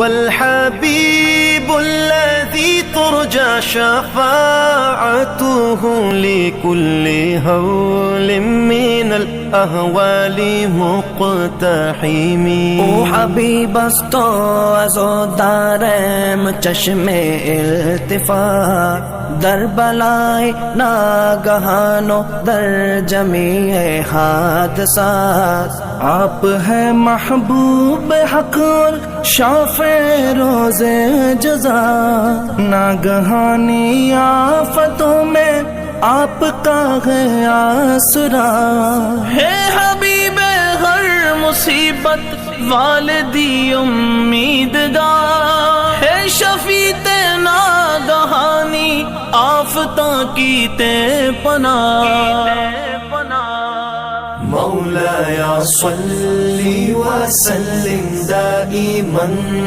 الحبيب الذي ترجى شفاعته لكل هول من الأهوال مقتحم. او حبیب است تو از و دارم چشم التفات، در بلای ناگہان و در جمیع حادثات. آپ ہے محبوب حق اور شافع روز جزا، ناگہانی آفتوں میں آپ کا ہے آسرا. ہے حبیب ہر مصیبت والدی امیدگار، ہے شفیع ناگہانی آفتوں کی تے پناہ. مولاي صل وسلم دائما